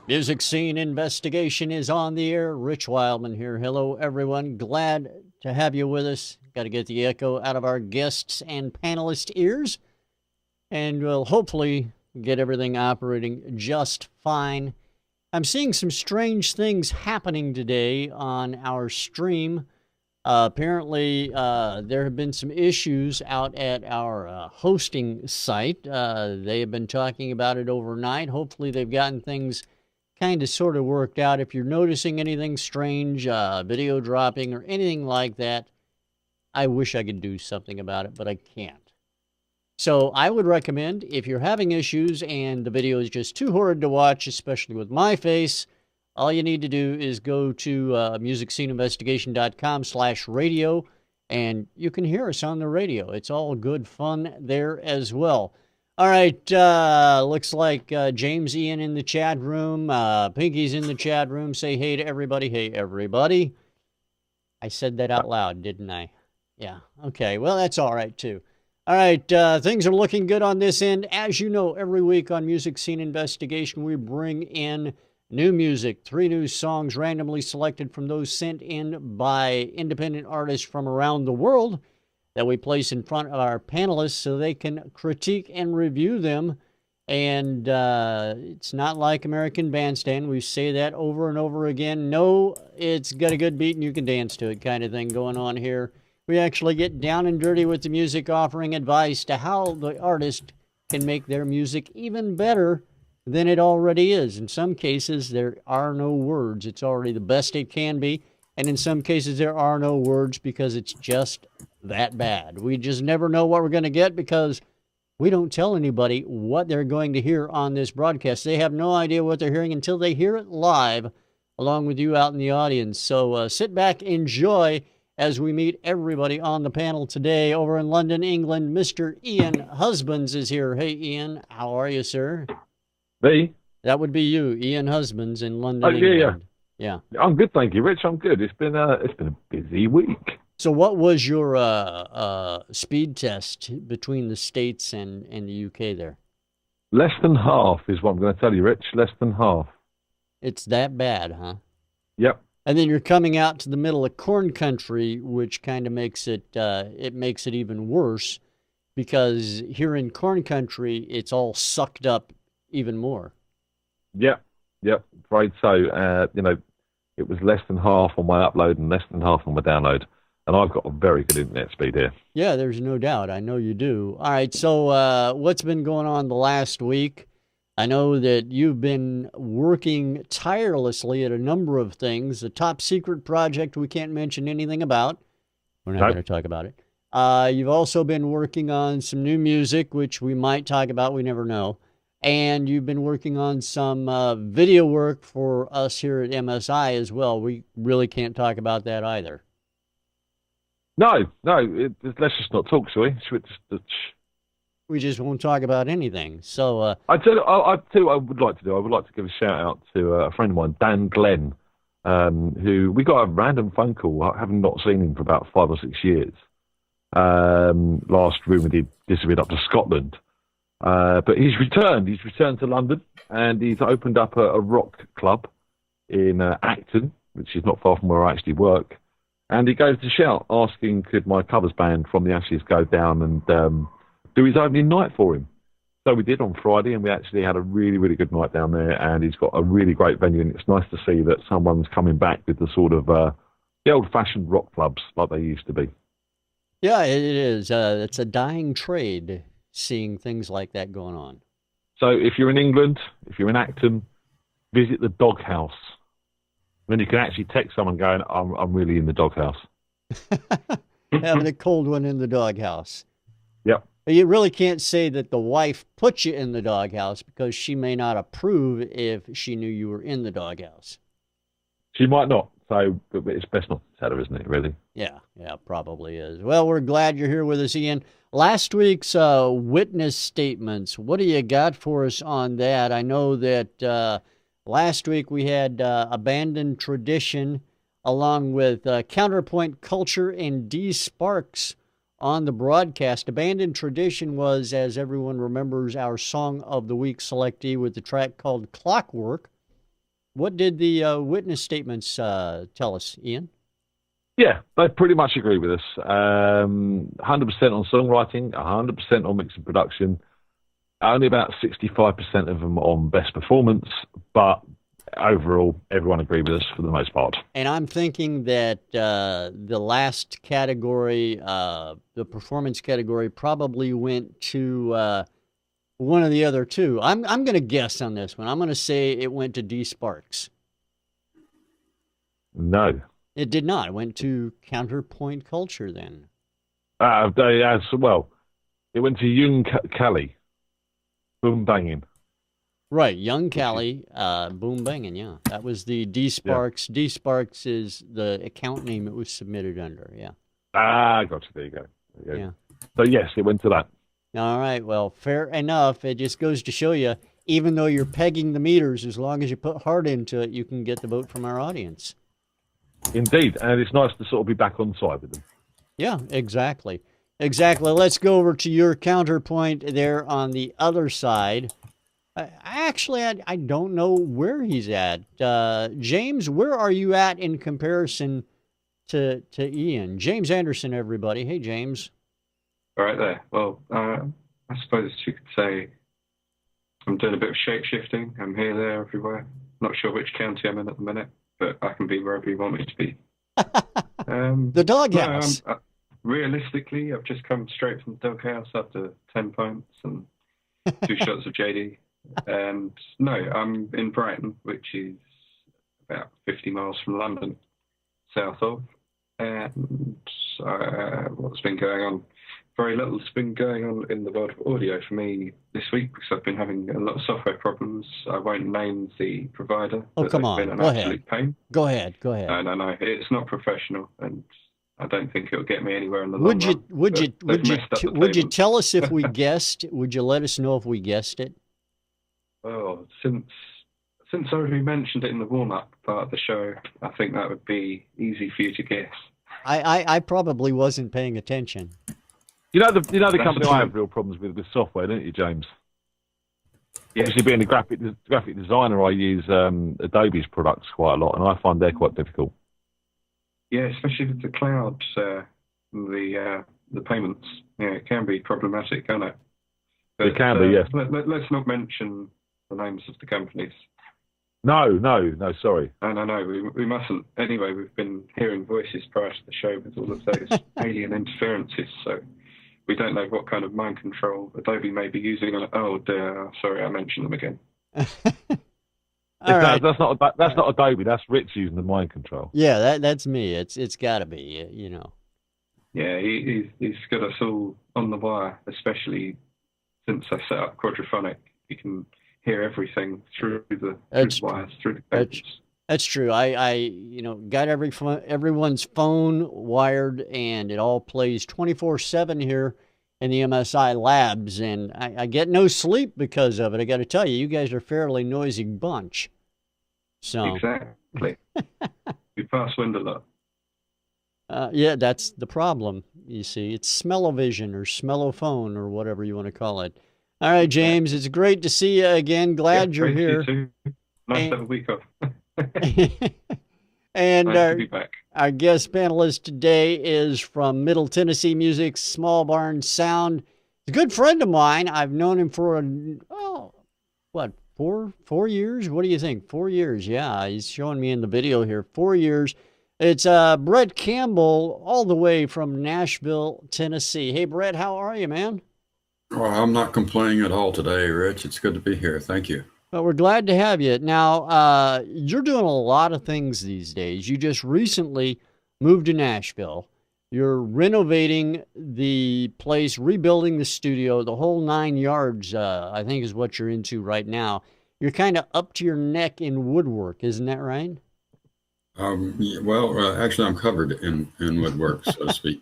Music Scene Investigation is on the air. Rich Wildman here. Hello, everyone. Glad to have you with us. Got to get the echo out of our guests and panelist ears, and we'll hopefully get everything operating just fine. I'm seeing some strange things happening today on our stream. Apparently, there have been some issues out at our hosting site. They have been talking about it overnight. Hopefully, they've gotten things kind of sort of worked out. If you're noticing anything strange, video dropping or anything like that, I wish I could do something about it, but I can't. So I would recommend, if you're having issues and the video is just too horrid to watch, especially with my face, all you need to do is go to musicsceneinvestigation.com/radio, and you can hear us on the radio. It's all good fun there as well. All right, looks like James Ian in the chat room. Pinky's in the chat room. Say hey to everybody. Hey, everybody. I said that out loud, didn't I? Yeah, okay. Well, that's all right, too. All right, things are looking good on this end. As you know, every week on Music Scene Investigation, we bring in new music, 3 new songs randomly selected from those sent in by independent artists from around the world that we place in front of our panelists so they can critique and review them. And it's not like American Bandstand. We say that over and over again. No, it's got a good beat and you can dance to it kind of thing going on here. We actually get down and dirty with the music, offering advice to how the artist can make their music even better than it already is. In some cases, there are no words. It's already the best it can be. And in some cases, there are no words because it's just that bad. We just never know what we're going to get because we don't tell anybody what they're going to hear on this broadcast. They have no idea what they're hearing until they hear it live, along with you out in the audience. So sit back, enjoy, as we meet everybody on the panel today. Over in London, England, Mr. Ian Husbands is here. Hey, Ian, how are you, sir? Me? That would be you, Ian Husbands in London, Oh, yeah, England. yeah. I'm good, thank you, Rich. I'm good. It's been a busy week. So what was your speed test between the States and the UK there? Less than half is what I'm going to tell you, Rich. Less than half. It's that bad, huh? Yep. And then you're coming out to the middle of corn country, which kind of makes it even worse, because here in corn country, it's all sucked up even more. Yep. Afraid so. It was less than half on my upload and less than half on my download. And I've got a very good internet speed here. Yeah, there's no doubt. I know you do. All right, so what's been going on the last week? I know that you've been working tirelessly at a number of things. The top secret project we can't mention anything about. We're not going to talk about it. You've also been working on some new music, which we might talk about. We never know. And you've been working on some video work for us here at MSI as well. We really can't talk about that either. No. Let's just not talk, shall we? We just won't talk about anything. So I tell you, what I would like to do. I would like to give a shout out to a friend of mine, Dan Glenn, who we got a random phone call, having not seen him for about 5 or 6 years. Last rumour he disappeared up to Scotland, but he's returned. He's returned to London, and he's opened up a rock club in Acton, which is not far from where I actually work. And he goes to shout, asking could my covers band From the Ashes go down and do his opening night for him. So we did on Friday, and we actually had a really, really good night down there, and he's got a really great venue, and it's nice to see that someone's coming back with the sort of the old-fashioned rock clubs like they used to be. Yeah, it is. It's a dying trade, seeing things like that going on. So if you're in England, if you're in Acton, visit the Doghouse. Then you can actually text someone going, I'm really in the doghouse. Having a cold one in the doghouse. Yep. You really can't say that the wife put you in the doghouse because she may not approve if she knew you were in the doghouse. She might not. So it's best not to tell her, isn't it, really? Yeah, probably is. Well, we're glad you're here with us, Ian. Last week's witness statements, what do you got for us on that? I know that last week we had Abandoned Tradition along with Counterpoint Culture and D. Sparks on the broadcast. Abandoned Tradition was, as everyone remembers, our Song of the Week selectee with the track called Clockwork. What did the witness statements tell us, Ian? Yeah, they pretty much agree with us. 100% on songwriting, 100% on mix and production. Only about 65% of them on best performance, but overall, everyone agreed with us for the most part. And I'm thinking that the last category, the performance category, probably went to one of the other two. I'm going to guess on this one. I'm going to say it went to D Sparks. No. It did not. It went to Counterpoint Culture then. Well, it went to Young Cali. Boom Banging. Right, Young Cali, Boom Banging, yeah. That was the D Sparks. Yeah. D Sparks is the account name it was submitted under, yeah. Gotcha. There you go. Yeah. So, yes, it went to that. All right, well, fair enough. It just goes to show you, even though you're pegging the meters, as long as you put heart into it, you can get the vote from our audience. Indeed, and it's nice to sort of be back on side with them. Yeah, exactly. Exactly. Let's go over to your counterpoint there on the other side. Actually, I don't know where he's at. James, where are you at in comparison to Ian? James Anderson, everybody. Hey, James. Right there. Well, I suppose you could say I'm doing a bit of shape-shifting. I'm here, there, everywhere. Not sure which county I'm in at the minute, but I can be wherever you want me to be. The doghouse. Realistically, I've just come straight from the doghouse after 10 pints and 2 shots of JD. And no, I'm in Brighton, which is about 50 miles from London, south of. And what's been going on? Very little's been going on in the world of audio for me this week because I've been having a lot of software problems. I won't name the provider. Oh, come on. Been an absolute pain. Go ahead. No. It's not professional, and I don't think it'll get me anywhere in the long run. Would you tell us if we guessed? Would you let us know if we guessed it? Oh, since I already mentioned it in the warm-up part of the show, I think that would be easy for you to guess. I probably wasn't paying attention. You know the company I have real problems with software, don't you, James? Yeah. Obviously, being a graphic designer, I use Adobe's products quite a lot, and I find they're quite difficult. Yeah, especially with the clouds, the payments. Yeah, it can be problematic, can't it? But, it can be, yes. Let's not mention the names of the companies. No, sorry. No, we mustn't. Anyway, we've been hearing voices prior to the show with all of those alien interferences, so we don't know what kind of mind control Adobe may be using. Oh, dear, sorry, I mentioned them again. Right. That's not Adobe. That's Rich using the mind control. Yeah, that's me. It's got to be, you know. Yeah, he's got us all on the wire, especially since I set up Quadraphonic. You can hear everything through the wires, through the cables. That's true. I got everyone's phone wired, and it all plays 24/7 here in the MSI labs, and I get no sleep because of it. I got to tell you, you guys are a fairly noisy bunch. So exactly, we pass wind a lot. Yeah, that's the problem. You see, it's smell-o-vision or smell-o-phone or whatever you want to call it. All right, James, it's great to see you again. Glad you're here. You too. Nice to have a week off. And nice to be back. Our guest panelist today is from Middle Tennessee Music, Small Barn Sound. He's a good friend of mine. I've known him for, 4 years? What do you think? 4 years, yeah. He's showing me in the video here. 4 years. It's Bret Campbell, all the way from Nashville, Tennessee. Hey, Bret, how are you, man? Well, I'm not complaining at all today, Rich. It's good to be here. Thank you. Well, we're glad to have you. Now, you're doing a lot of things these days. You just recently moved to Nashville. You're renovating the place, rebuilding the studio, the whole 9 yards, I think is what you're into right now. You're kind of up to your neck in woodwork, isn't that right? Actually, I'm covered in woodwork, so to speak.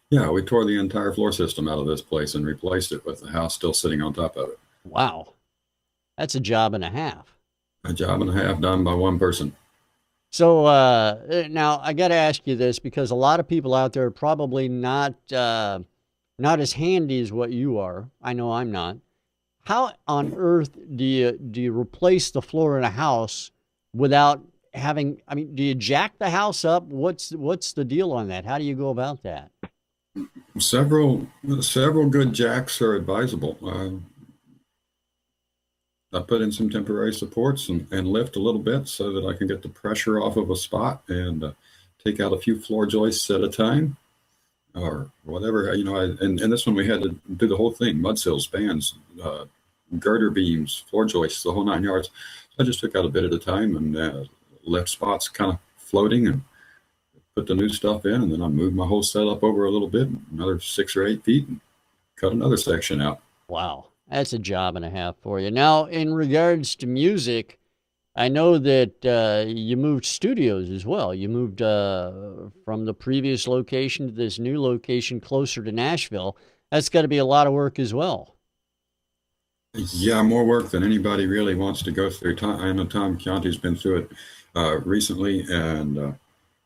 We tore the entire floor system out of this place and replaced it with the house still sitting on top of it. Wow. That's a job and a half. A job and a half done by one person. So now I got to ask you this, because a lot of people out there are probably not as handy as what you are. I know I'm not. how on earth do you replace the floor in a house without having? I mean, do you jack the house up? What's the deal on that? How do you go about that? Several good jacks are advisable. I put in some temporary supports and lift a little bit so that I can get the pressure off of a spot and take out a few floor joists at a time or whatever. And this one we had to do the whole thing: mud sills, spans, girder beams, floor joists, the whole 9 yards. So I just took out a bit at a time and left spots kind of floating and put the new stuff in, and then I moved my whole setup over a little bit, another 6 or 8 feet, and cut another section out. Wow, that's a job and a half for you. Now, in regards to music, I know that you moved studios as well. You moved from the previous location to this new location closer to Nashville. That's got to be a lot of work as well. Yeah, more work than anybody really wants to go through. I know Tom Chianti's been through it recently, and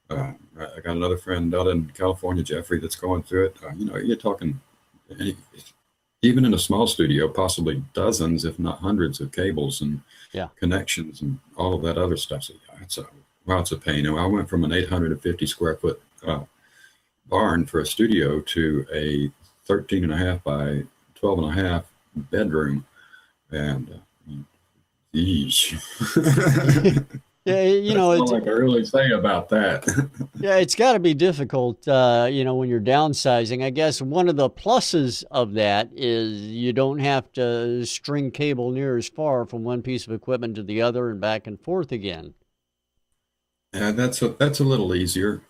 I got another friend out in California, Jeffrey, that's going through it. You're talking, even in a small studio, possibly dozens, if not hundreds of cables and connections and all of that other stuff. So it's a pain. I went from an 850 square foot barn for a studio to a 13.5 by 12.5 bedroom. And yeesh. Yeah, That's all I can really say about that. Yeah, it's got to be difficult, when you're downsizing. I guess one of the pluses of that is you don't have to string cable near as far from one piece of equipment to the other and back and forth again. Yeah, that's a little easier.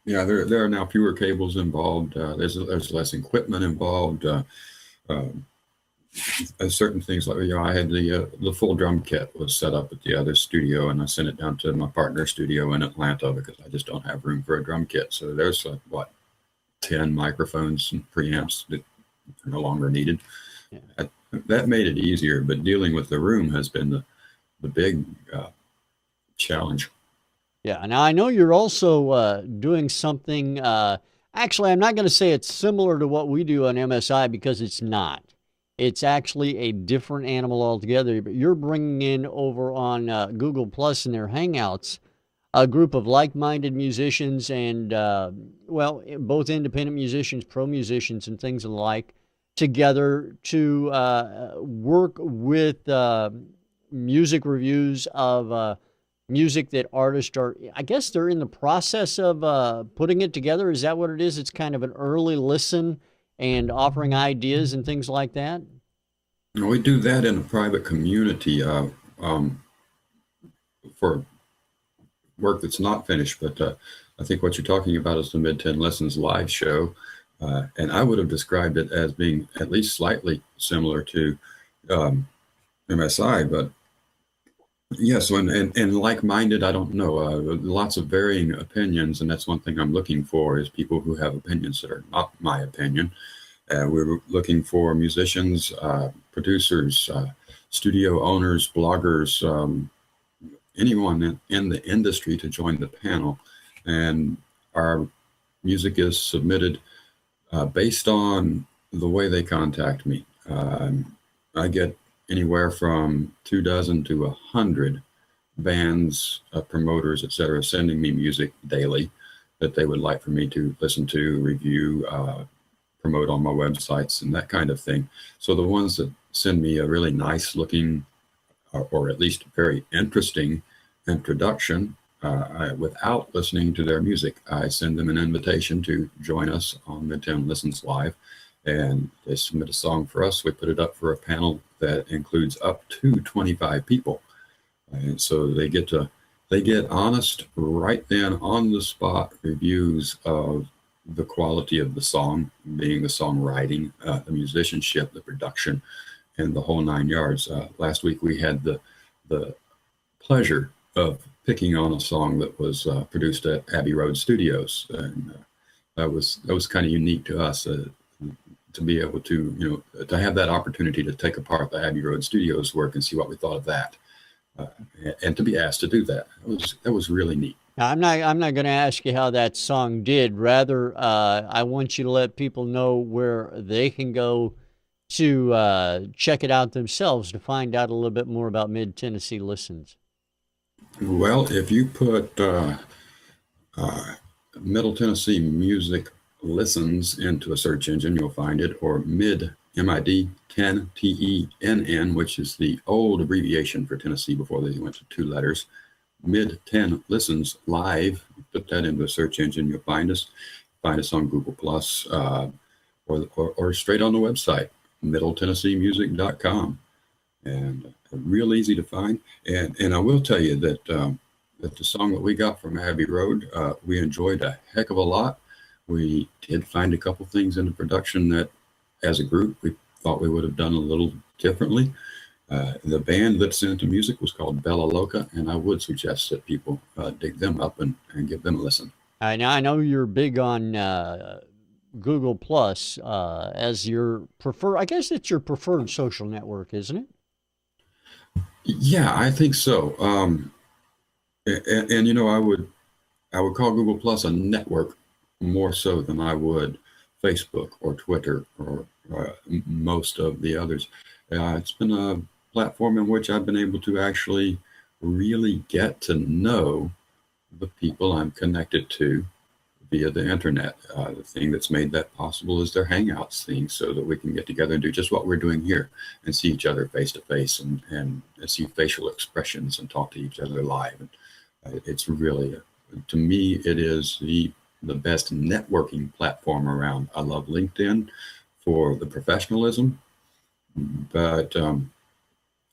There are now fewer cables involved. There's less equipment involved. Certain things like I had the full drum kit was set up at the other studio, and I sent it down to my partner studio in Atlanta because I just don't have room for a drum kit. So there's 10 microphones and preamps that are no longer needed. Yeah. That made it easier, but dealing with the room has been the big challenge. Yeah. Now I know you're also doing something. Actually, I'm not going to say it's similar to what we do on MSI because it's not. It's actually a different animal altogether, but you're bringing in over on Google Plus in their Hangouts a group of like-minded musicians and, both independent musicians, pro musicians, and things alike together to work with music reviews of music that artists are, I guess they're in the process of putting it together. Is that what it is? It's kind of an early listen and offering ideas and things like that? We do that in a private community for work that's not finished, but I think what you're talking about is the Mid-10 Lessons live show, and I would have described it as being at least slightly similar to MSI, but yes, and like-minded, I don't know, lots of varying opinions, and that's one thing I'm looking for is people who have opinions that are not my opinion. We're looking for musicians, producers, studio owners, bloggers, anyone in the industry to join the panel. And our music is submitted based on the way they contact me. I get anywhere from 24 to 100 bands, promoters, etc., sending me music daily that they would like for me to listen to, review, promote on my websites and that kind of thing. So the ones that send me a really nice looking or at least very interesting introduction without listening to their music, I send them an invitation to join us on Mid-10 Listens Live, and they submit a song for us. We put it up for a panel that includes up to 25 people, and so they get honest right then on the spot reviews of the quality of the song, being the songwriting, the musicianship, the production, and the whole 9 yards. Last week we had the pleasure of picking on a song that was produced at Abbey Road Studios, and that was kind of unique to us to be able to to have that opportunity to take apart the Abbey Road Studios work and see what we thought of that, and to be asked to do that was really neat. Now, I'm not going to ask you how that song did. Rather, I want you to let people know where they can go to check it out themselves to find out a little bit more about Mid-Tennessee Listens? Well, if you put Middle Tennessee Music Listens into a search engine, you'll find it, or MID, MID 10 TENN, which is the old abbreviation for Tennessee before they went to 2 letters. Mid 10 Listens Live. Put that into a search engine, you'll find us. Find us on Google Plus, or straight on the website, middletennesseemusic.com, and real easy to find. And I will tell you that that the song that we got from Abbey Road, we enjoyed a heck of a lot. We did find a couple things in the production that, as a group, we thought we would have done a little differently. The band that's into music was called Bella Loca, and I would suggest that people dig them up and give them a listen. I know you're big on Google Plus as your preferred. I guess it's your preferred social network, isn't it? Yeah, I think so. And you know, I would call Google Plus a network more so than I would Facebook or Twitter or most of the others. It's been a platform in which I've been able to actually really get to know the people I'm connected to via the internet. The thing that's made that possible is their Hangouts thing, so that we can get together and do just what we're doing here and see each other face to face and see facial expressions and talk to each other live. And it's really, to me, it is the best networking platform around. I love LinkedIn for the professionalism, but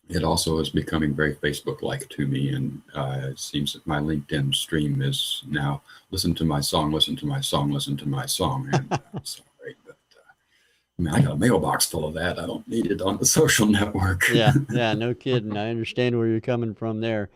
it also is becoming very Facebook-like to me, and it seems that my LinkedIn stream is now listen to my song, listen to my song, listen to my song. And I'm sorry, but I mean, I got a mailbox full of that. I don't need it on the social network. Yeah, no kidding. I understand where you're coming from there.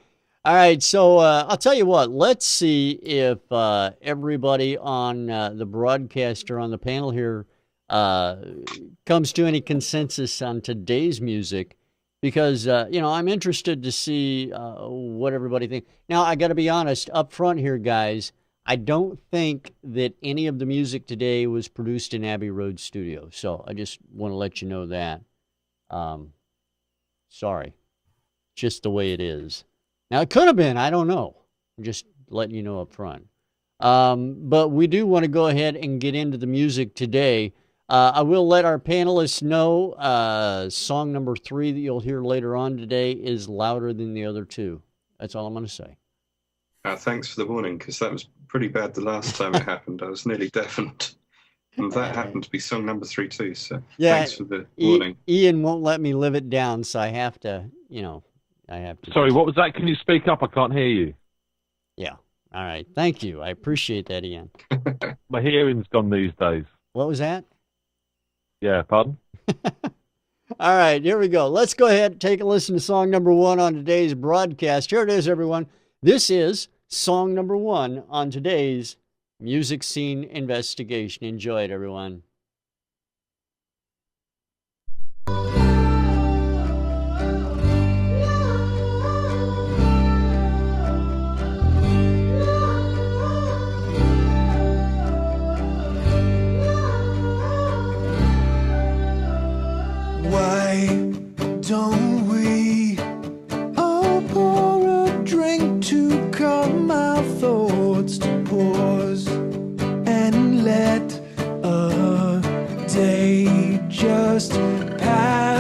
All right, so I'll tell you what. Let's see if everybody on the broadcast or on the panel here comes to any consensus on today's music. Because, I'm interested to see what everybody thinks. Now, I got to be honest, up front here, guys, I don't think that any of the music today was produced in Abbey Road Studio. So I just want to let you know that. Sorry. Just the way it is. Now, it could have been. I don't know. I'm just letting you know up front. But we do want to go ahead and get into the music today. I will let our panelists know song number 3 that you'll hear later on today is louder than the other 2. That's all I'm going to say. Thanks for the warning, because that was pretty bad the last time it happened. I was nearly deafened. And that happened to be song number 3 too, so thanks for the warning. Ian won't let me live it down, so I have to, Sorry, what was that? Can you speak up? I can't hear you. Yeah. All right. Thank you. I appreciate that, Ian. My hearing's gone these days. What was that? Yeah, pardon? All right, here we go. Let's go ahead and take a listen to song number 1 on today's broadcast. Here it is, everyone. This is song number 1 on today's Music Scene Investigation. Enjoy it, everyone. Why don't we all pour a drink to calm our thoughts to pause and let a day just pass?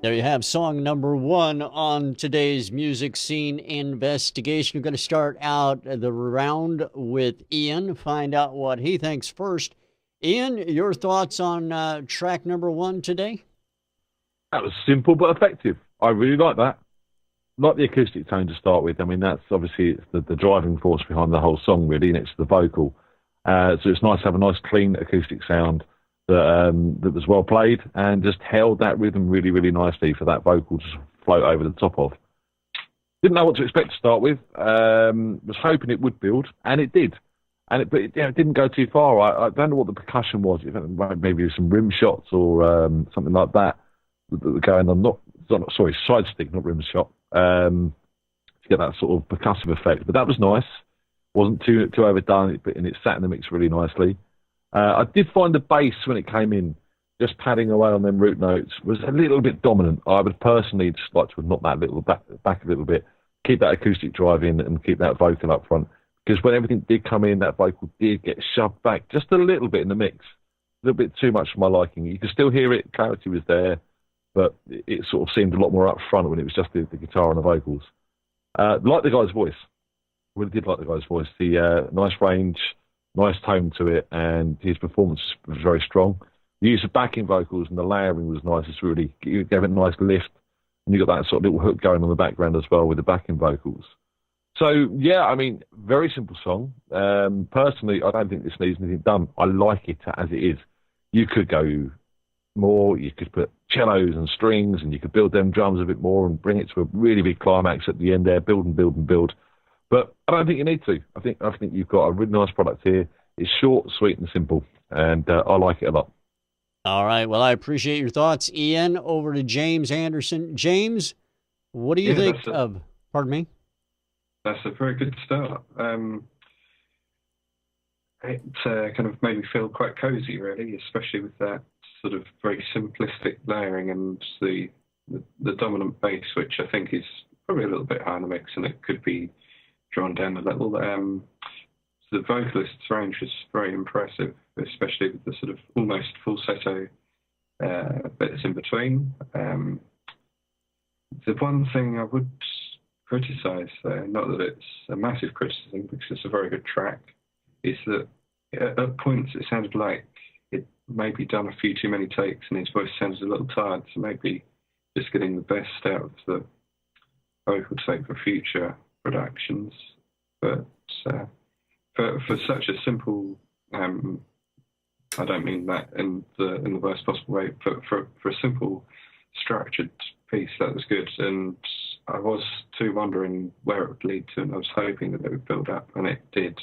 There you have song number 1 on today's music scene investigation. We're going to start out the round with Ian, find out what he thinks first. Ian, your thoughts on track number 1 today? That was simple but effective. I really like that. Like the acoustic tone to start with. I mean, that's obviously it's the driving force behind the whole song, really, next to the vocal. So it's nice to have a nice, clean acoustic sound that was well played and just held that rhythm really, really nicely for that vocal to float over the top of. Didn't know what to expect to start with. Was hoping it would build, and it did. But it didn't go too far. I don't know what the percussion was. Maybe some rim shots or something like that were going on. Sorry, side stick, not rim shot. To get that sort of percussive effect. But that was nice. Wasn't too overdone, and it sat in the mix really nicely. I did find the bass when it came in, just padding away on them root notes, was a little bit dominant. I would personally just like to have knocked that little back a little bit, keep that acoustic drive in and keep that vocal up front. Because when everything did come in, that vocal did get shoved back just a little bit in the mix. A little bit too much for my liking. You could still hear it, clarity was there, but it sort of seemed a lot more up front when it was just the guitar and the vocals. Like the guy's voice. Really did like the guy's voice. The nice range, nice tone to it, and his performance was very strong. The use of backing vocals and the layering was nice. It's really gave it a nice lift, and you got that sort of little hook going on the background as well with the backing vocals. So yeah, I mean, very simple song. Personally, I don't think this needs anything done. I like it as it is. You could go more. You could put cellos and strings, and you could build them drums a bit more and bring it to a really big climax at the end there. Build and build and build. But I don't think you need to. I think you've got a really nice product here. It's short, sweet, and simple, and I like it a lot. All right. Well, I appreciate your thoughts, Ian. Over to James Anderson. James, what do you think of? Pardon me. That's a very good start. It kind of made me feel quite cozy, really, especially with that sort of very simplistic layering and the dominant bass, which I think is probably a little bit high in the mix, and it could be drawn down a little. So the vocalist's range was very impressive, especially with the sort of almost falsetto bits in between. The one thing I would criticise, not that it's a massive criticism because it's a very good track, is that at points it sounded like it maybe done a few too many takes and his voice sounds a little tired, so maybe just getting the best out of the vocal tape for future productions. But for such a simple, I don't mean that in the worst possible way, but for a simple structured piece, that was good. And I was too wondering where it would lead to, and I was hoping that it would build up, and it did.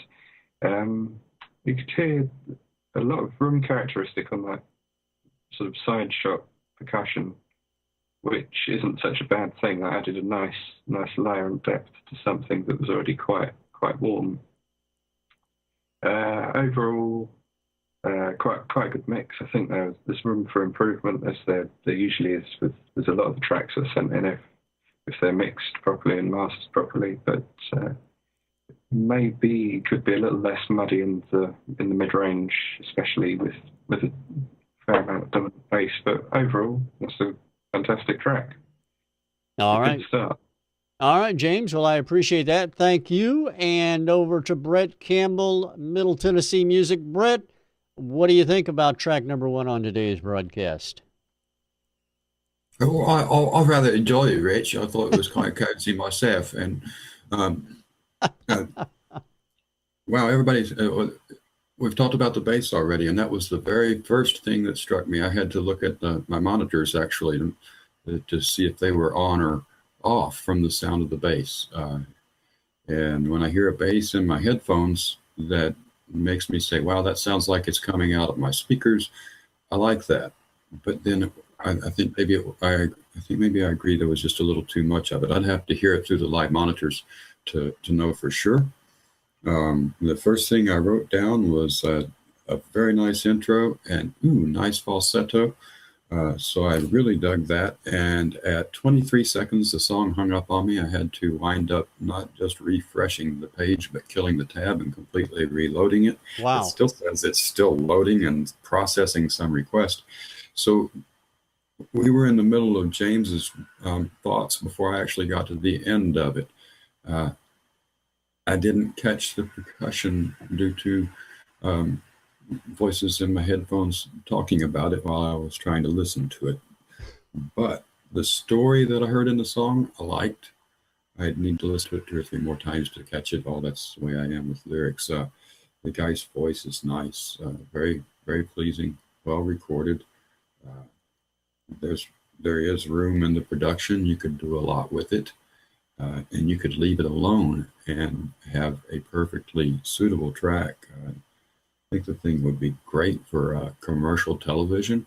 You could hear a lot of room characteristic on that sort of side shot percussion, which isn't such a bad thing. That added a nice layer and depth to something that was already quite warm. Overall, quite a good mix. I think there's room for improvement, as there usually is with a lot of the tracks that are sent in if they're mixed properly and mastered properly. But maybe could be a little less muddy in the mid range, especially with a fair amount of dominant bass. But overall, that's a fantastic track. All right. Good start. All right, James. Well, I appreciate that. Thank you. And over to Bret Campbell, Middle Tennessee Music. Bret, what do you think about track number 1 on today's broadcast? Oh, I rather enjoyed it, Rich. I thought it was quite cozy myself. And, wow, everybody's... we've talked about the bass already, and that was the very first thing that struck me. I had to look at my monitors, actually, to see if they were on or off from the sound of the bass. And when I hear a bass in my headphones, that makes me say, wow, that sounds like it's coming out of my speakers. I like that. But then I think maybe I agree there was just a little too much of it. I'd have to hear it through the live monitors to know for sure. The first thing I wrote down was a very nice intro and nice falsetto. So I really dug that. And at 23 seconds, the song hung up on me. I had to wind up not just refreshing the page, but killing the tab and completely reloading it. Wow. It still says it's still loading and processing some request. So We were in the middle of James's thoughts before I actually got to the end of it. I didn't catch the percussion due to voices in my headphones talking about it while I was trying to listen to it. But the story that I heard in the song, I liked. I need to listen to it 2 or 3 more times to catch it all. That's the way I am with lyrics. The guy's voice is nice, very, very pleasing, well recorded. There is room in the production. You could do a lot with it, and you could leave it alone and have a perfectly suitable track. I think the thing would be great for commercial television,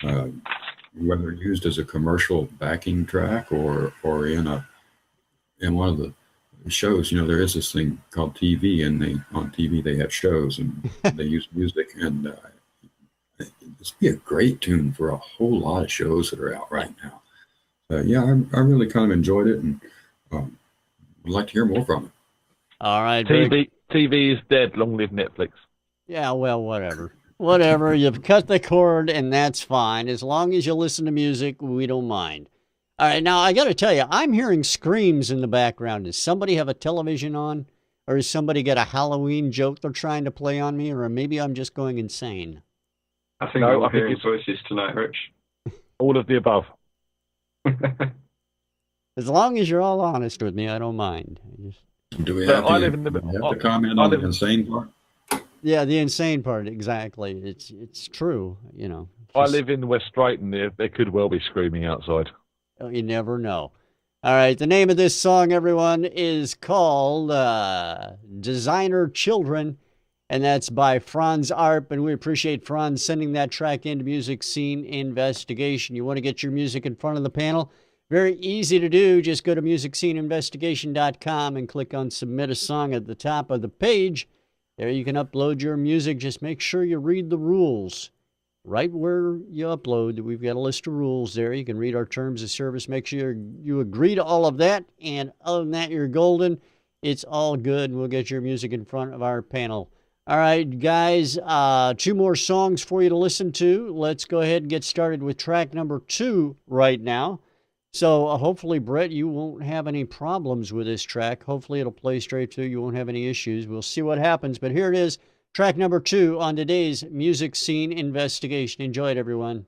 whether used as a commercial backing track or in one of the shows. There is this thing called TV, and on TV they have shows and they use music, and this would be a great tune for a whole lot of shows that are out right now. Yeah, I really kind of enjoyed it, and would like to hear more from it. All right. TV is dead. Long live Netflix. Yeah, well, whatever. Whatever. You've cut the cord, and that's fine. As long as you listen to music, we don't mind. All right, now I got to tell you, I'm hearing screams in the background. Does somebody have a television on? Or has somebody got a Halloween joke they're trying to play on me? Or maybe I'm just going insane. I think we're hearing voices tonight, Rich. All of the above. As long as you're all honest with me, I don't mind. Do we have to comment on the insane part? Yeah, the insane part, exactly. It's true, I live in West Drayton. There could well be screaming outside. You never know. All right, the name of this song, everyone, is called Designer Children, and that's by Fronz Arp, and we appreciate Fronz sending that track into Music Scene Investigation. You want to get your music in front of the panel? Very easy to do. Just go to MusicSceneInvestigation.com and click on Submit a Song at the top of the page. There you can upload your music. Just make sure you read the rules. Right where you upload, we've got a list of rules there. You can read our terms of service. Make sure you agree to all of that. And other than that, you're golden. It's all good, and we'll get your music in front of our panel. All right, guys, 2 more songs for you to listen to. Let's go ahead and get started with track number 2 right now. So hopefully, Bret, you won't have any problems with this track. Hopefully, it'll play straight through. You won't have any issues. We'll see what happens. But here it is. Track number 2 on today's Music Scene Investigation. Enjoy it, everyone.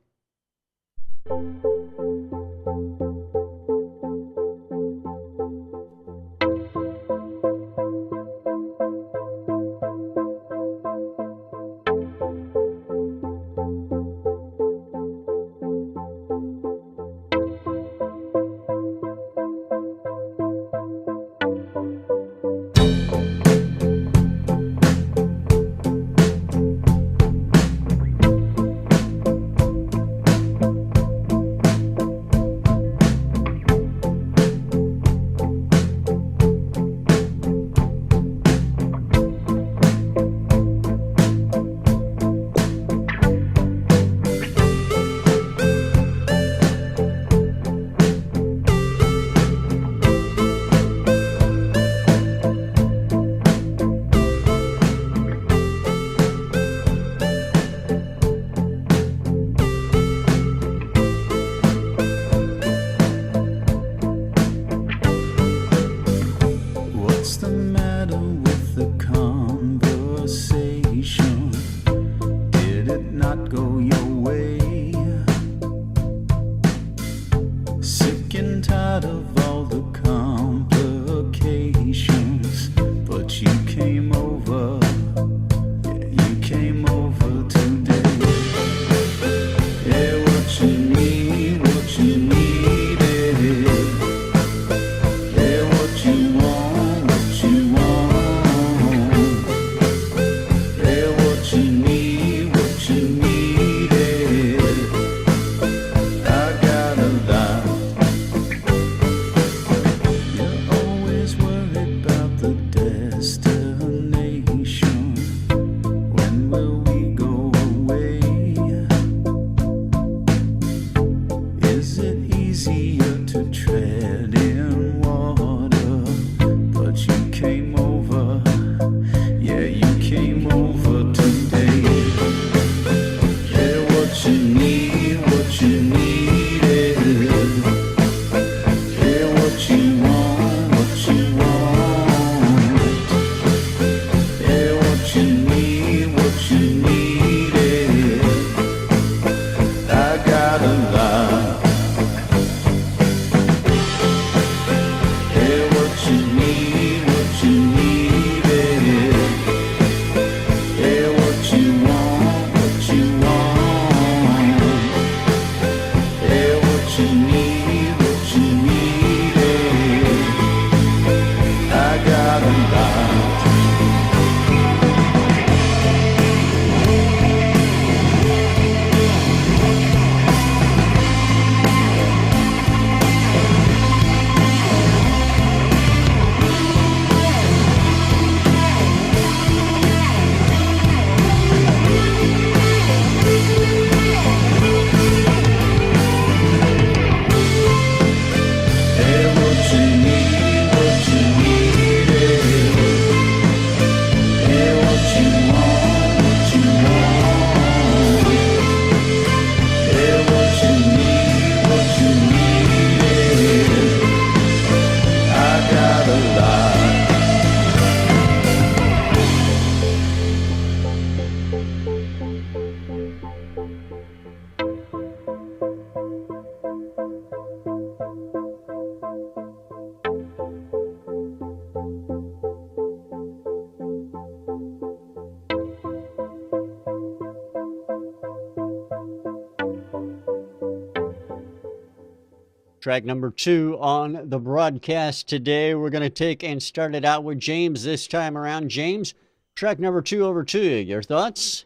Track number 2 on the broadcast today. We're going to take and start it out with James this time around. James, track number 2 over to you. Your thoughts?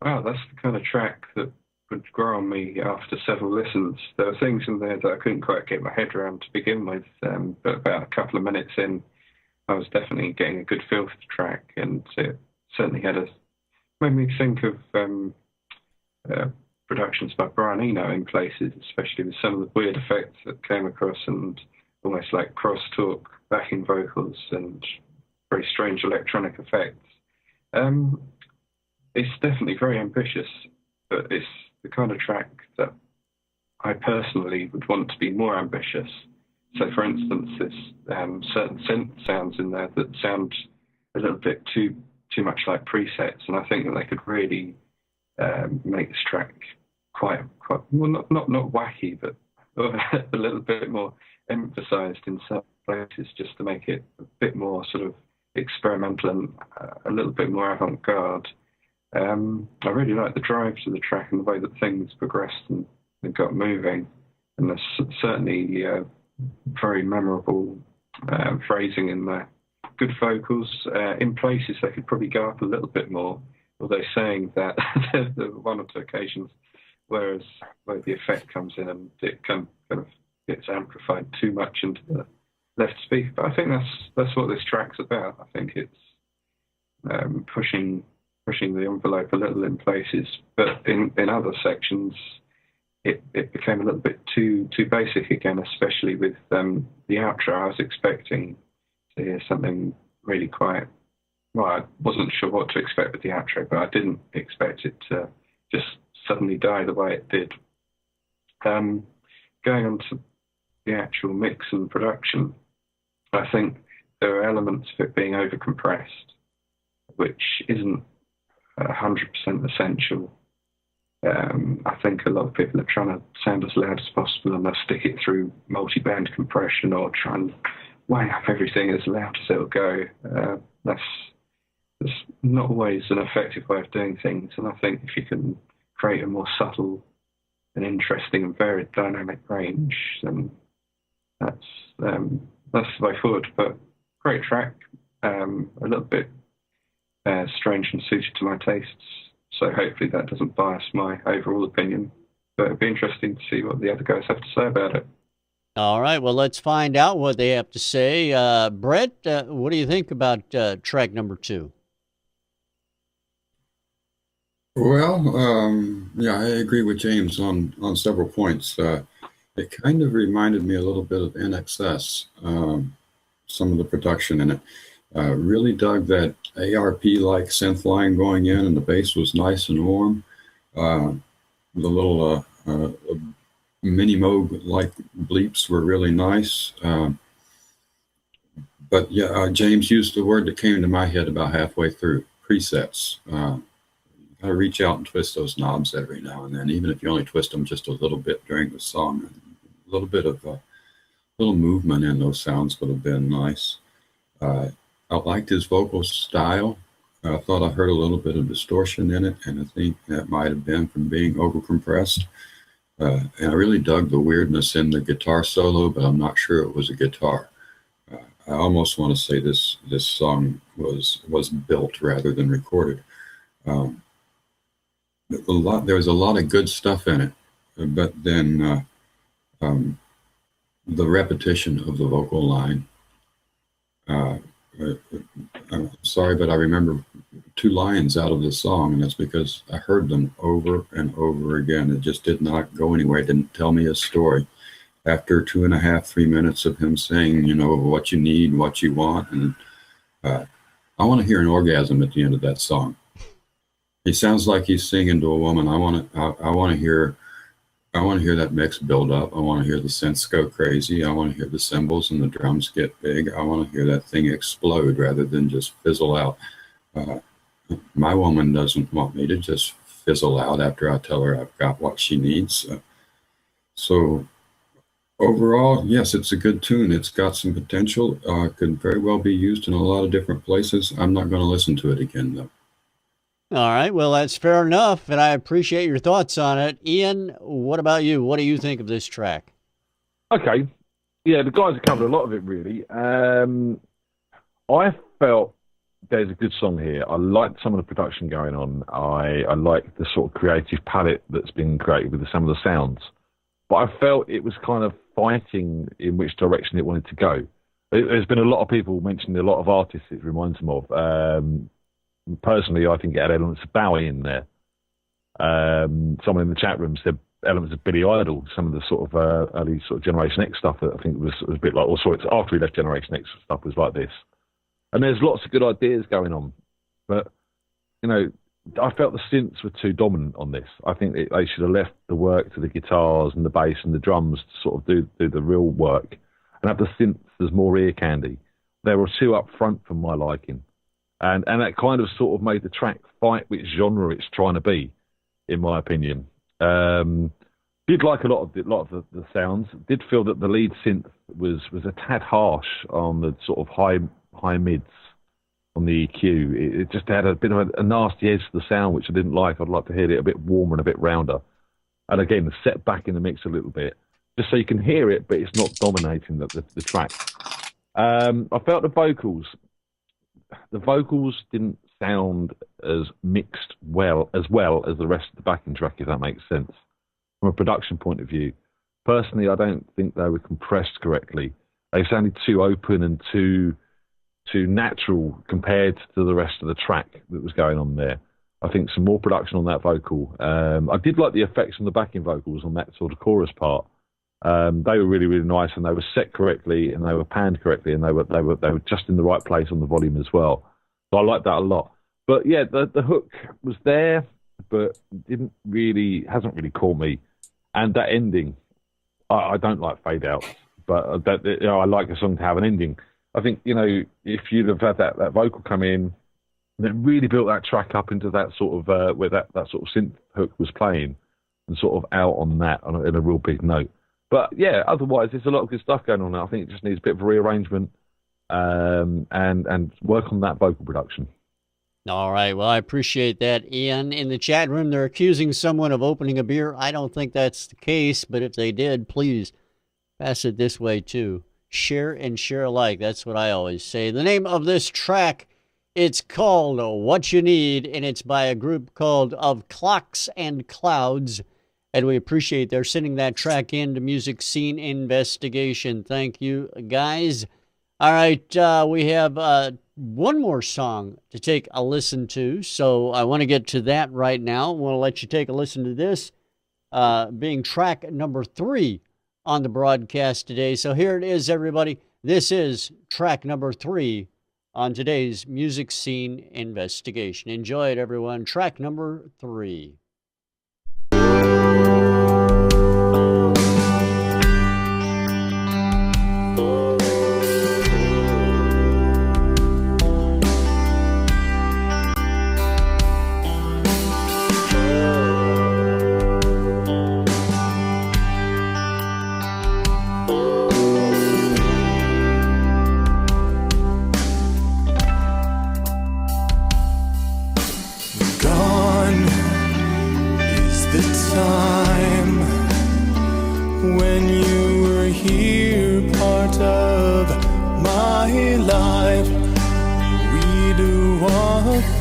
Wow, that's the kind of track that would grow on me after several listens. There were things in there that I couldn't quite get my head around to begin with, but about a couple of minutes in, I was definitely getting a good feel for the track, and it certainly made me think of productions by Brian Eno in places, especially with some of the weird effects that came across, and almost like crosstalk backing vocals and very strange electronic effects. It's definitely very ambitious, but it's the kind of track that I personally would want to be more ambitious. So, for instance, there's certain synth sounds in there that sound a little bit too much like presets, and I think that they could really make this track quite well, not wacky, but a little bit more emphasised in some places, just to make it a bit more sort of experimental and a little bit more avant-garde. I really like the drive to the track and the way that things progressed and got moving, and there's certainly very memorable phrasing in there. Good vocals. In places they could probably go up a little bit more, although saying that there were one or two occasions where the effect comes in and it kind of gets amplified too much into the left speaker. But I think that's what this track's about. I think it's pushing the envelope a little in places, but in other sections it became a little bit too basic again, especially with the outro. I was expecting to hear something really quite, well, I wasn't sure what to expect with the outro, but I didn't expect it to just suddenly die the way it did. Going on to the actual mix and production, I think there are elements of it being overcompressed, which isn't 100% essential. I think a lot of people are trying to sound as loud as possible, and they'll stick it through multi-band compression or try and wang up everything as loud as it'll go. That's not always an effective way of doing things, and I think if you can create a more subtle and interesting and varied dynamic range, then that's the way forward. But great track, a little bit strange and suited to my tastes, so hopefully that doesn't bias my overall opinion, but it'd be interesting to see what the other guys have to say about it. All right, well, let's find out what they have to say. Bret, what do you think about track number 2? Well, yeah, I agree with James on several points. It kind of reminded me a little bit of NXS, some of the production in it. Really dug that ARP-like synth line going in, and the bass was nice and warm. The little mini Moog-like bleeps were really nice. But yeah, James used the word that came to my head about halfway through, presets. I reach out and twist those knobs every now and then, even if you only twist them just a little bit during the song. A little bit of little movement in those sounds would have been nice. I liked his vocal style. I thought I heard a little bit of distortion in it, and I think that might have been from being overcompressed. And I really dug the weirdness in the guitar solo, but I'm not sure it was a guitar. I almost want to say this song was built rather than recorded. There was a lot of good stuff in it, but then the repetition of the vocal line. I'm sorry, but I remember 2 lines out of the song, and that's because I heard them over and over again. It just did not go anywhere. It didn't tell me a story. After 2.5, 3 minutes of him saying, what you need, what you want, and I want to hear an orgasm at the end of that song. He sounds like he's singing to a woman. I want to hear that mix build up. I want to hear the synths go crazy. I want to hear the cymbals and the drums get big. I want to hear that thing explode rather than just fizzle out. My woman doesn't want me to just fizzle out after I tell her I've got what she needs. So overall, yes, it's a good tune. It's got some potential. Could very well be used in a lot of different places. I'm not going to listen to it again, though. All right, well, that's fair enough, and I appreciate your thoughts on it. Ian, what about you? What do you think of this track? Okay. Yeah, the guys have covered a lot of it, really. I felt there's a good song here. I liked some of the production going on. I liked the sort of creative palette that's been created with some of the sounds. But I felt it was kind of fighting in which direction it wanted to go. There's been a lot of people mentioning a lot of artists it reminds them of. Personally, I think it had elements of Bowie in there. Someone in the chat room said elements of Billy Idol, some of the sort of early sort of Generation X stuff that I think was a bit like, or sorry, it's after he left Generation X stuff was like this. And there's lots of good ideas going on. But, you know, I felt the synths were too dominant on this. I think they should have left the work to the guitars and the bass and the drums to sort of do the real work and have the synths as more ear candy. They were too up front for my liking. And that kind of sort of made the track fight which genre it's trying to be, in my opinion. Did like a lot of the sounds. Did feel that the lead synth was a tad harsh on the sort of high mids on the EQ. It just had a bit of a nasty edge to the sound, which I didn't like. I'd like to hear it a bit warmer and a bit rounder. And again, set back in the mix a little bit, just so you can hear it, but it's not dominating the track. I felt the vocals didn't sound as mixed as well as the rest of the backing track, if that makes sense. From a production point of view, personally, I don't think they were compressed correctly. They sounded too open and too natural compared to the rest of the track that was going on there. I think some more production on that vocal. I did like the effects on the backing vocals on that sort of chorus part. They were really, really nice, and they were set correctly, and they were panned correctly, and they were just in the right place on the volume as well. So I liked that a lot. But yeah, the hook was there, but hasn't really caught me. And that ending, I don't like fade outs, but I like a song to have an ending. I think, you know, if you'd have had that vocal come in, and it really built that track up into that sort of where that sort of synth hook was playing, and sort of out on that in a real big note. But yeah, otherwise, there's a lot of good stuff going on now. I think it just needs a bit of a rearrangement and work on that vocal production. All right. Well, I appreciate that, Ian. In the chat room, they're accusing someone of opening a beer. I don't think that's the case, but if they did, please pass it this way too. Share and share alike. That's what I always say. The name of this track, it's called What You Need, and it's by a group called Of Clocks and Clouds. And we appreciate their sending that track in to Music Scene Investigation. Thank you, guys. All right, we have one more song to take a listen to, so I want to get to that right now. I want to let you take a listen to this, being track number 3 on the broadcast today. So here it is, everybody. This is track number 3 on today's Music Scene Investigation. Enjoy it, everyone. Track number 3.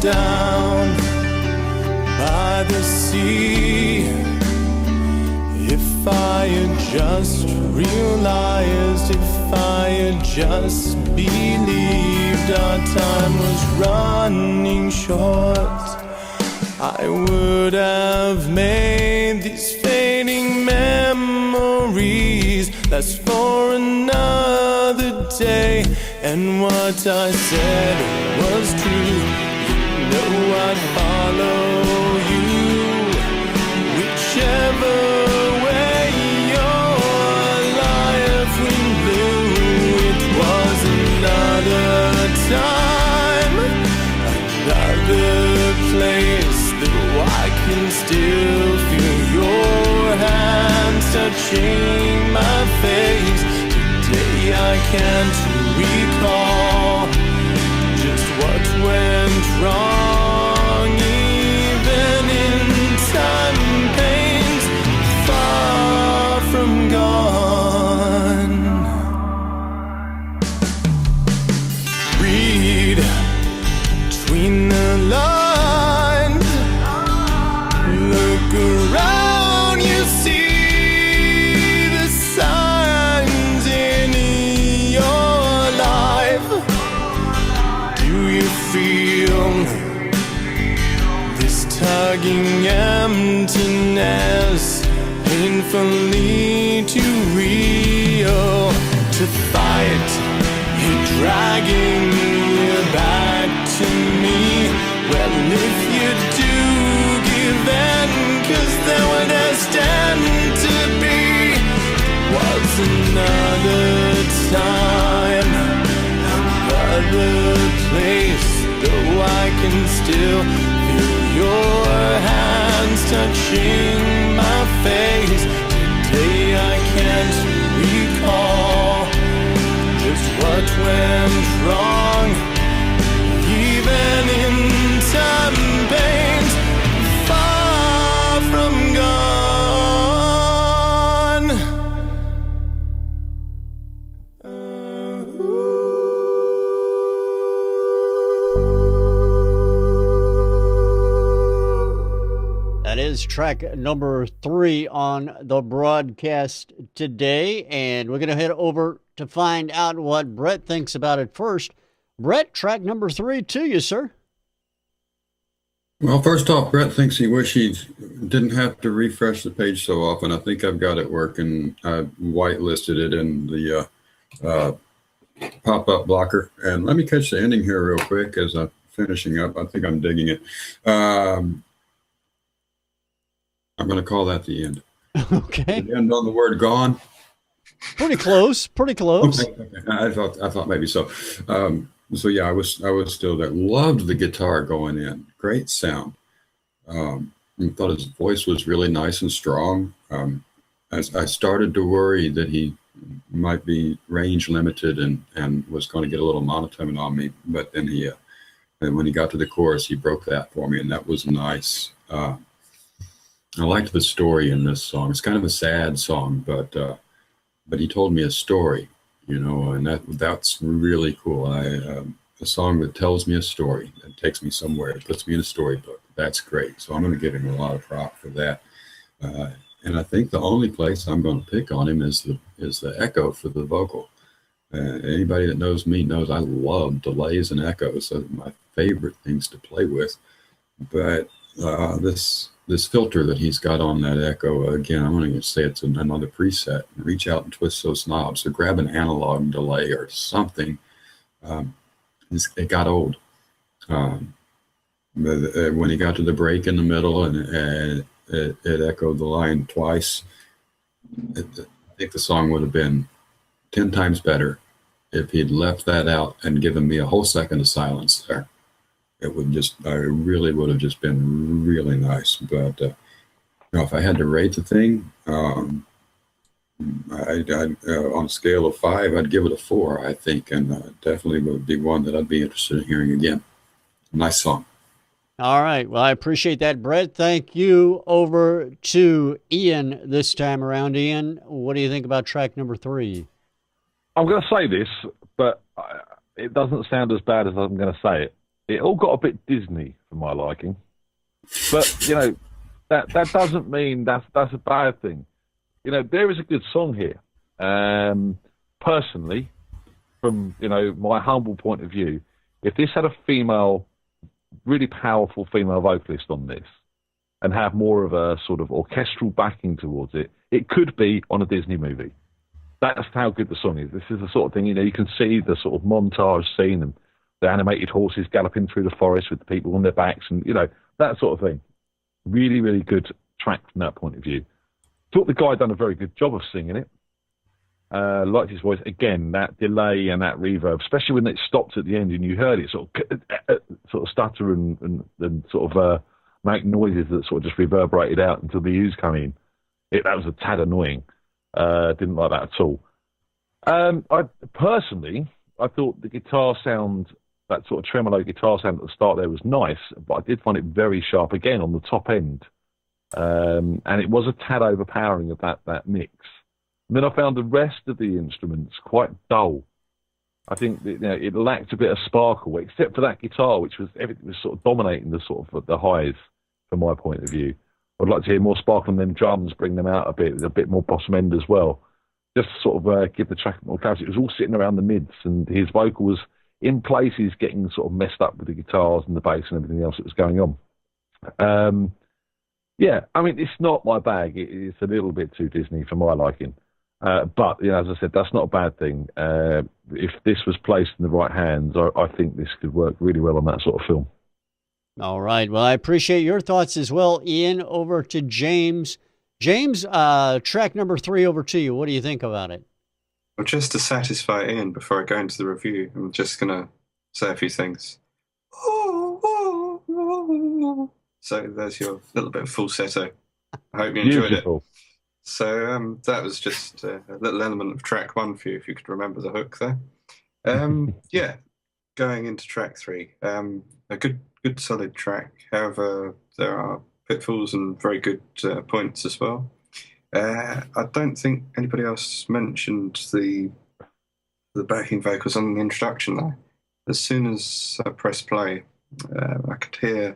Down by the sea. If I had just realized, if I had just believed our time was running short, I would have made these fading memories last for another day. And what I said was true. I'd follow you, whichever way your life went blue. It was another time, another place, though I can touching my face. Today I can't recall just what went wrong. Even in time, pain's far from gone. Read between the lines, look around, you see the signs in your life. Do you feel this tugging emptiness, painfully too real to fight? You're dragging you back to me. Well, if you do give in, 'cause there were destined to be, was another time, another place. Though I can still feel your hands touching my face. Today I can't recall just what went wrong. Even in time, pain's far from gone. That is track number 3 on the broadcast today, and we're going to head over to find out what Bret thinks about it first. Bret, track number 3 to you, sir. Well, first off, Bret thinks he wish he didn't have to refresh the page so often. I think I've got it working. I whitelisted it in the pop-up blocker. And let me catch the ending here real quick as I'm finishing up. I think I'm digging it. I'm going to call that the end. Okay. The end on the word gone. Pretty close. Pretty close. Okay. I thought maybe so. So yeah, I was still there. Loved the guitar going in. Great sound. I thought his voice was really nice and strong. As I started to worry that he might be range limited and was going to get a little monotone on me, but then and when he got to the chorus, he broke that for me, and that was nice. I liked the story in this song. It's kind of a sad song, but he told me a story, and that's really cool. A song that tells me a story, that takes me somewhere, it puts me in a storybook. That's great. So I'm going to give him a lot of prop for that. And I think the only place I'm going to pick on him is the echo for the vocal. Anybody that knows me knows I love delays and echoes. Those are my favorite things to play with. But this filter that he's got on that echo, again, I'm going to say it's another preset. Reach out and twist those knobs. So grab an analog delay or something. It got old. When he got to the break in the middle and it echoed the line twice, I think the song would have been 10 times better if he'd left that out and given me a whole second of silence there. It really would have just been really nice. But if I had to rate the thing, on a scale of 5, I'd give it a 4, I think, and definitely would be one that I'd be interested in hearing again. Nice song. All right. Well, I appreciate that, Bret. Thank you. Over to Ian this time around. Ian, what do you think about track number 3? I'm going to say this, but it doesn't sound as bad as I'm going to say it. It all got a bit Disney for my liking. But, that doesn't mean that's a bad thing. There is a good song here. Personally, from, my humble point of view, if this had a really powerful female vocalist on this and have more of a sort of orchestral backing towards it, it could be on a Disney movie. That's how good the song is. This is the sort of thing, you can see the sort of montage scene and the animated horses galloping through the forest with the people on their backs and, that sort of thing. Really, really good track from that point of view. Thought the guy done a very good job of singing it. Liked his voice. Again, that delay and that reverb, especially when it stopped at the end and you heard it sort of stutter and sort of make noises that sort of just reverberated out until the U's come in. That was a tad annoying. Didn't like that at all. I thought the guitar sound, that sort of tremolo guitar sound at the start there was nice, but I did find it very sharp again on the top end. And it was a tad overpowering of that mix. And then I found the rest of the instruments quite dull. I think that, it lacked a bit of sparkle, except for that guitar, which was everything was sort of dominating the sort of the highs from my point of view. I'd like to hear more sparkle and then drums, bring them out a bit more bottom end as well. Just to sort of give the track more clarity. It was all sitting around the mids, and his vocal was in places getting sort of messed up with the guitars and the bass and everything else that was going on. Yeah, I mean, it's not my bag. It's a little bit too Disney for my liking. But, as I said, that's not a bad thing. If this was placed in the right hands, I think this could work really well on that sort of film. All right. Well, I appreciate your thoughts as well, Ian. Over to James. James, track number 3, over to you. What do you think about it? Well, just to satisfy Ian before I go into the review, I'm just going to say a few things. So there's your little bit of falsetto. I hope you enjoyed it. So that was just a little element of track 1 for you, if you could remember the hook there. Yeah, going into track 3. A good solid track. However, there are pitfalls and very good points as well. I don't think anybody else mentioned the backing vocals on the introduction there. As soon as I pressed play, I could hear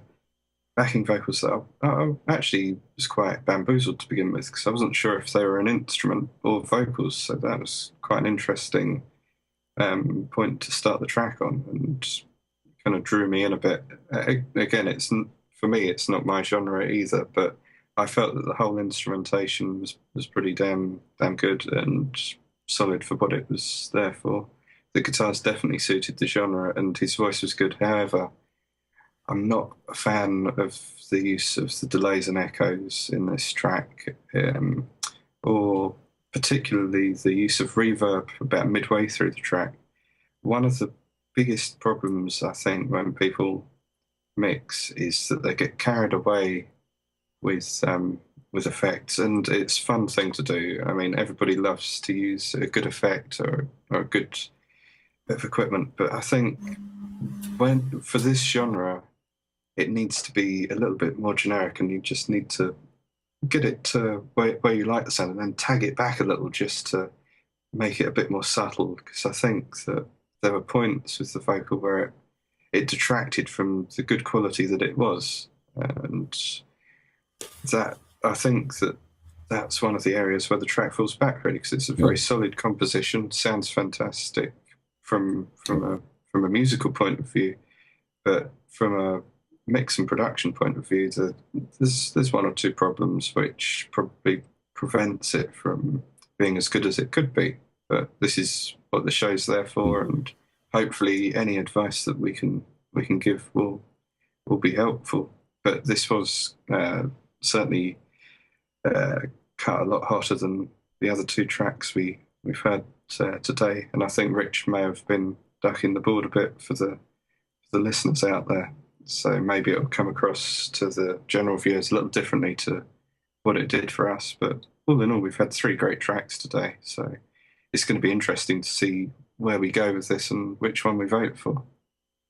backing vocals that I actually was quite bamboozled to begin with, because I wasn't sure if they were an instrument or vocals, so that was quite an interesting point to start the track on, and kind of drew me in a bit. Again, for me, it's not my genre either, but I felt that the whole instrumentation was pretty damn good and solid for what it was there for. The guitars definitely suited the genre, and his voice was good. However, I'm not a fan of the use of the delays and echoes in this track, or particularly the use of reverb about midway through the track. One of the biggest problems, I think, when people mix is that they get carried away with effects, and it's a fun thing to do. I mean, everybody loves to use a good effect or a good bit of equipment, but I think for this genre, it needs to be a little bit more generic, and you just need to get it to where you like the sound and then tag it back a little just to make it a bit more subtle, because I think that there were points with the vocal where it detracted from the good quality that it was. And that, I think that's one of the areas where the track falls back, really, because it's a very solid composition, sounds fantastic from a musical point of view, but from a mix and production point of view, there's one or two problems which probably prevents it from being as good as it could be. But this is what the show's there for, and hopefully any advice that we can give will be helpful. But this was certainly cut a lot hotter than the other 2 tracks we've had today, and I think Rich may have been ducking the board a bit for the listeners out there. So maybe it'll come across to the general viewers a little differently to what it did for us. But all in all, we've had 3 great tracks today. So it's going to be interesting to see where we go with this and which one we vote for.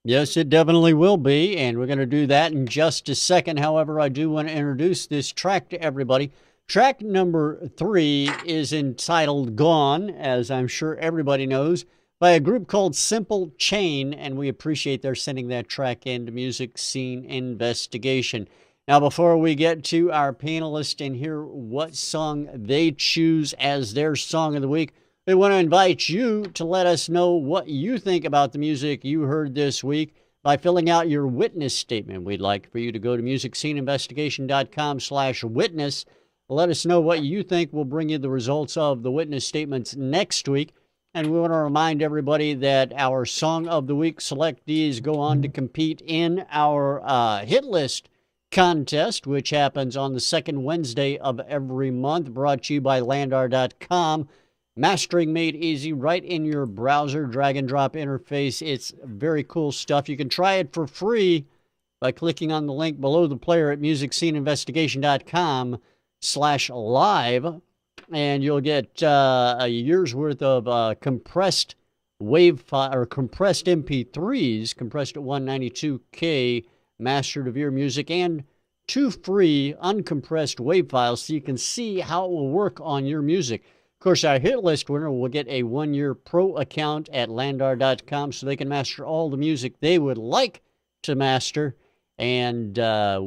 Yes, it definitely will be, and we're going to do that in just a second. However, I do want to introduce this track to everybody. Track number 3 is entitled Gone, as I'm sure everybody knows, by a group called Simple Chain, and we appreciate their sending that track into Music Scene Investigation. Now, before we get to our panelists and hear what song they choose as their song of the week, we want to invite you to let us know what you think about the music you heard this week by filling out your witness statement. We'd like for you to go to musicsceneinvestigation.com/witness. Let us know what you think. We'll bring you the results of the witness statements next week. And we want to remind everybody that our Song of the Week selectees go on to compete in our hit list contest, which happens on the second Wednesday of every month, brought to you by Landar.com. Mastering made easy right in your browser, drag and drop interface. It's very cool stuff. You can try it for free by clicking on the link below the player at musicsceneinvestigation.com/live. and you'll get a year's worth of compressed wave file or compressed MP3s, compressed at 192K, mastered of your music, and 2 free uncompressed wave files so you can see how it will work on your music. Of course, our hit list winner will get a 1-year pro account at landar.com so they can master all the music they would like to master. And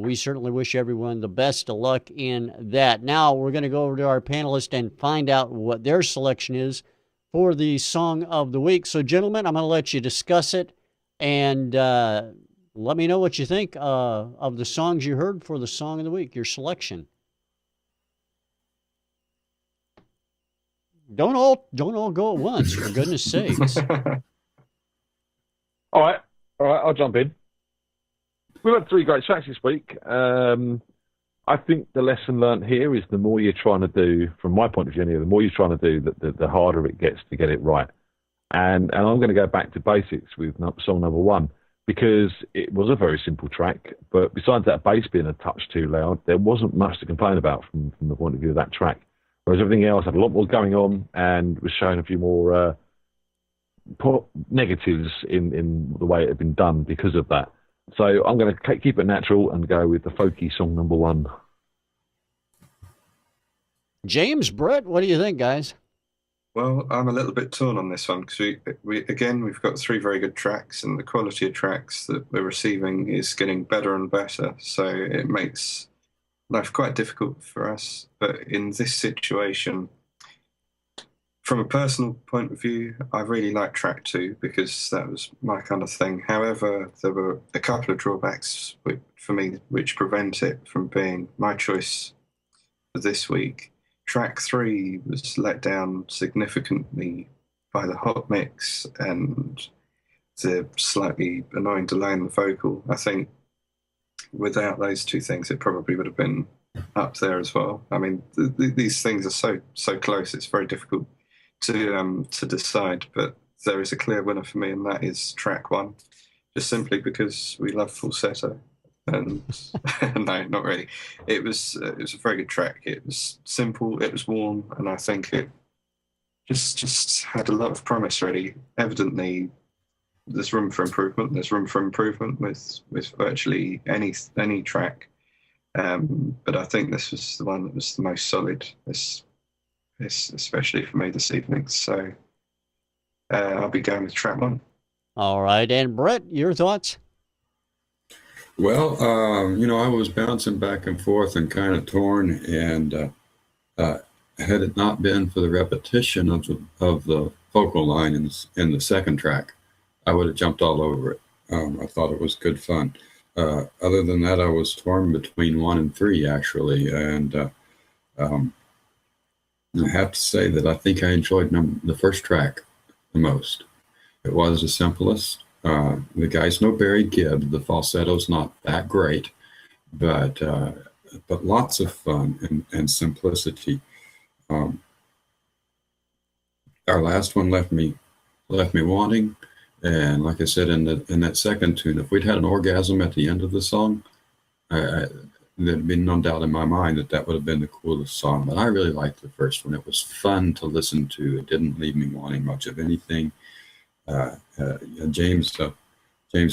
we certainly wish everyone the best of luck in that. Now we're going to go over to our panelists and find out what their selection is for the Song of the Week. So, gentlemen, I'm going to let you discuss it and let me know what you think of the songs you heard for the Song of the Week, your selection. Don't all go at once, for goodness sakes. All right, I'll jump in. We've had 3 great tracks this week. I think the lesson learned here is the more you're trying to do, from my point of view, anyway, the more you're trying to do, the harder it gets to get it right. And I'm going to go back to basics with song number 1, because it was a very simple track, but besides that bass being a touch too loud, there wasn't much to complain about from the point of view of that track. Whereas everything else had a lot more going on and was showing a few more negatives in the way it had been done because of that. So I'm going to keep it natural and go with the folky song number 1. James, Brett, what do you think, guys? Well, I'm a little bit torn on this one because we've got 3 very good tracks, and the quality of tracks that we're receiving is getting better and better. So it makes life quite difficult for us. But in this situation, from a personal point of view, I really like track 2 because that was my kind of thing. However, there were a couple of drawbacks for me which prevent it from being my choice for this week. Track 3 was let down significantly by the hot mix and the slightly annoying delay in the vocal. I think without those 2 things, it probably would have been up there as well. I mean, these things are so close, it's very difficult to decide, but there is a clear winner for me, and that is track 1, just simply because we love falsetto. And no, not really. It was a very good track. It was simple, it was warm, and I think it just had a lot of promise. Really, evidently, there's room for improvement. There's room for improvement with virtually any track, but I think this was the one that was the most solid. This especially for me this evening. So I'll be going with track 1. All right, and Brett, your thoughts? Well, I was bouncing back and forth and kind of torn, and had it not been for the repetition of the vocal line in the second track, I would have jumped all over it. I thought it was good fun. Other than that, I was torn between 1 and 3, actually, and I have to say that I think I enjoyed the first track the most. It was the simplest. The guy's no Barry Gibb. The falsetto's not that great, but lots of fun and simplicity. Our last one left me wanting, and like I said in that second tune, if we'd had an orgasm at the end of the song, there'd been no doubt in my mind that would have been the coolest song. But I really liked the first one. It was fun to listen to. It didn't leave me wanting much of anything. James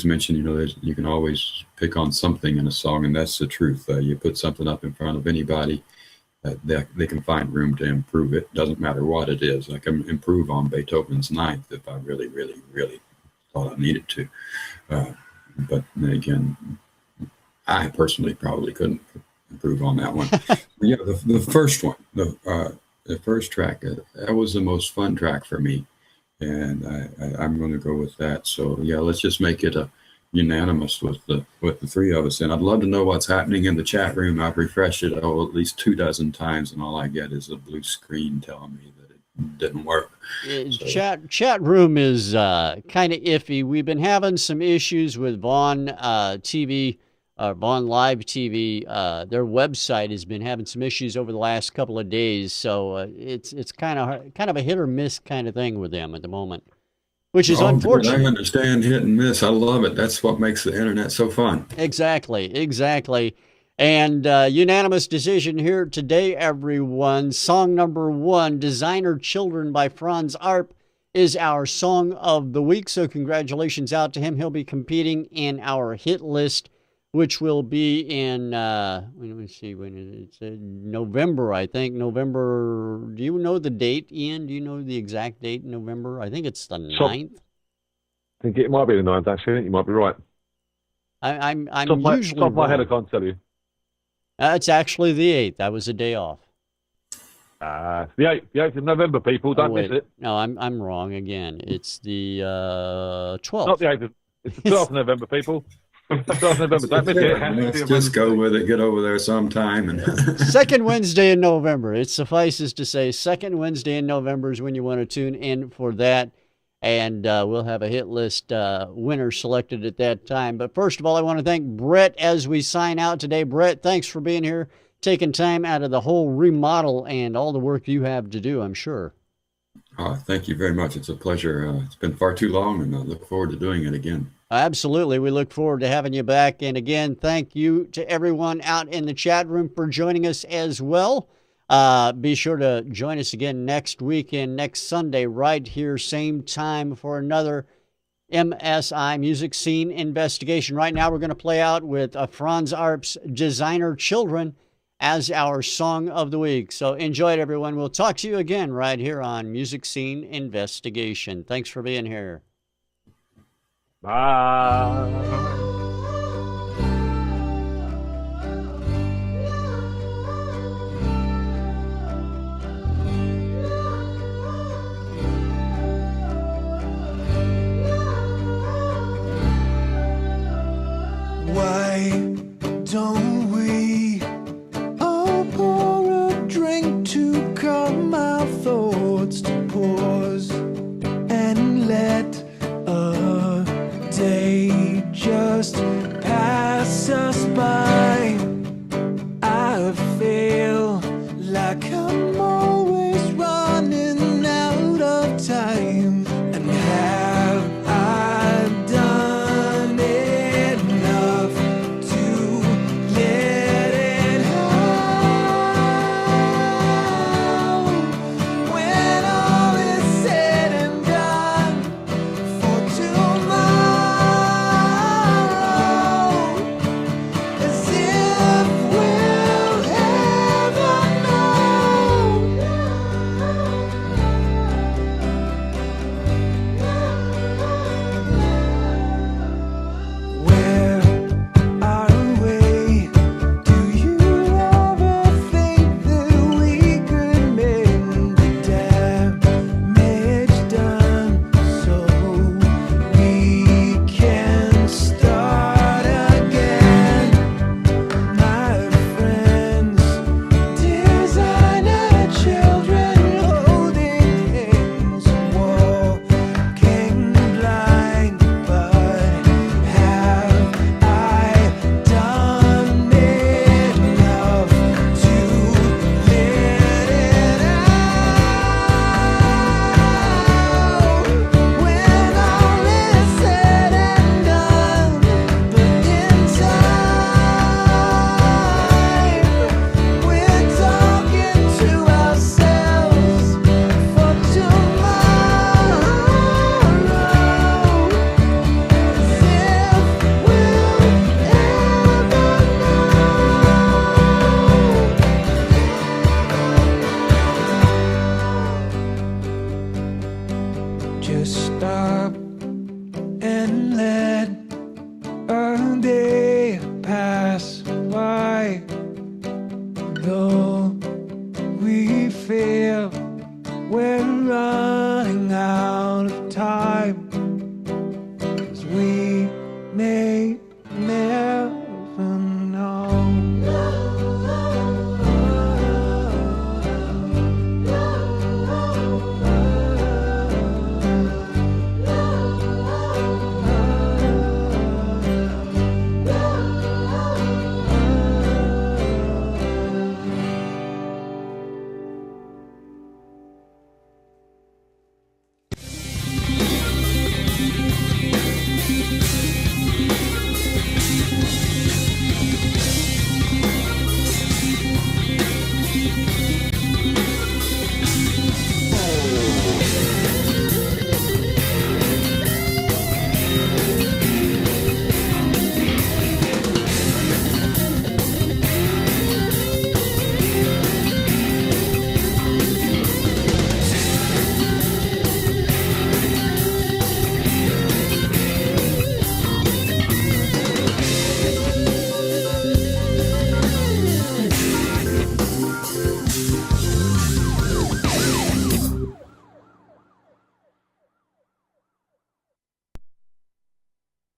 mentioned, you can always pick on something in a song, and that's the truth. You put something up in front of anybody, they can find room to improve it. Doesn't matter what it is. I can improve on Beethoven's Ninth if I really, really, really thought I needed to. But then again, I personally probably couldn't improve on that one. Yeah, the first one, the first track, that was the most fun track for me. And I'm going to go with that. So yeah, let's just make it a unanimous with the 3 of us. And I'd love to know what's happening in the chat room. I've refreshed it at least 24 times, and all I get is a blue screen telling me that it didn't work. So. Chat room is kind of iffy. We've been having some issues with Vaughn TV. Vaughn Live TV, their website has been having some issues over the last couple of days, so it's kind of a hit or miss kind of thing with them at the moment, which is unfortunate. I understand hit and miss. I love it. That's what makes the internet so fun. Exactly. And unanimous decision here today, everyone. Song number 1, Designer Children by Fronz is our song of the week. So congratulations out to him. He'll be competing in our hit list, which will be in, let me see, when it's November, I think. November, do you know the date, Ian? Do you know the exact date in November? I think it's the 9th. I think it might be the 9th, actually. I think you might be right. I'm usually top of my head, I wrong. can't tell you. It's actually the 8th. That was a day off. The 8th of November, people. Don't miss it. No, I'm wrong again. It's the 12th. Not the 8th. It's the 12th of November, people. 12th of November. Don't miss it. Let's just go with it. Get over there sometime. And Second Wednesday in November. It suffices to say second Wednesday in November is when you want to tune in for that. And we'll have a hit list winner selected at that time. But first of all, I want to thank Bret as we sign out today. Bret, thanks for being here, taking time out of the whole remodel and all the work you have to do, I'm sure. Thank you very much. It's a pleasure. It's been far too long, and I look forward to doing it again. Absolutely. We look forward to having you back. And again, thank you to everyone out in the chat room for joining us as well. Be sure to join us again next weekend, next Sunday, right here, same time for another MSI Music Scene Investigation. Right now, we're going to play out with Fronz Designer Children as our song of the week. So enjoy it, everyone. We'll talk to you again right here on Music Scene Investigation. Thanks for being here. Bye. Why don't we all pour a drink to calm our thoughts, to pause and let a day just pass us by? I feel like I'm always running out of time, and have I done enough to let it out? When all is said and done, for tomorrow, as if we'll ever know. Where are we? Do you ever think that we could mend the damage done, so we can start again? My friends, designer children holding hands, walking blind, but have I done enough to let it out? When all is said and done, but in time, we're talking to ourselves for tomorrow, as if we'll ever know. Just stop and let a day pass by. Though we feel we're running out of time, 'cause we may never know.